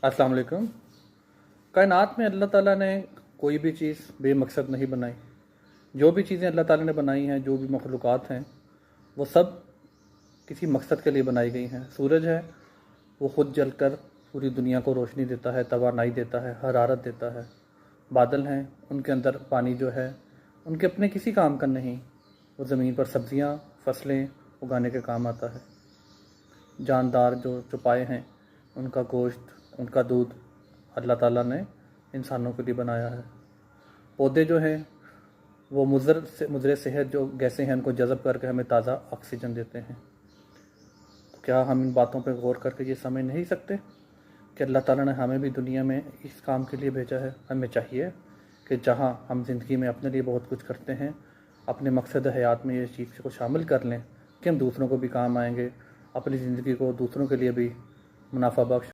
अस्सलाम वालेकुम। कायनात में अल्लाह ताला ने कोई भी चीज़ बेमकसद नहीं बनाई। जो भी चीज़ें अल्लाह ताला ने बनाई हैं, जो भी मखलूक़ात हैं, वो सब किसी मकसद के लिए बनाई गई हैं। सूरज है, वो ख़ुद जलकर पूरी दुनिया को रोशनी देता है, तवानाई देता है, हरारत देता है। बादल हैं, उनके अंदर पानी जो है, उनके अपने किसी काम का नहीं, वो ज़मीन पर सब्ज़ियाँ, फसलें उगाने के काम आता है। जानदार जो चौपाए हैं, उनका गोश्त, उनका दूध अल्लाह ताला ने इंसानों के लिए बनाया है। पौधे जो हैं वो मुज़र सेहत जो गैसें हैं उनको जज़ब करके हमें ताज़ा ऑक्सीजन देते हैं। तो क्या हम इन बातों पर गौर करके ये समझ नहीं सकते कि अल्लाह ताला ने हमें भी दुनिया में इस काम के लिए भेजा है। हमें चाहिए कि जहाँ हम ज़िंदगी में अपने लिए बहुत कुछ करते हैं, अपने मकसद हयात में ये चीज़ को शामिल कर लें कि हम दूसरों को भी काम आएंगे, अपनी ज़िंदगी को दूसरों के लिए भी मुनाफा बख्श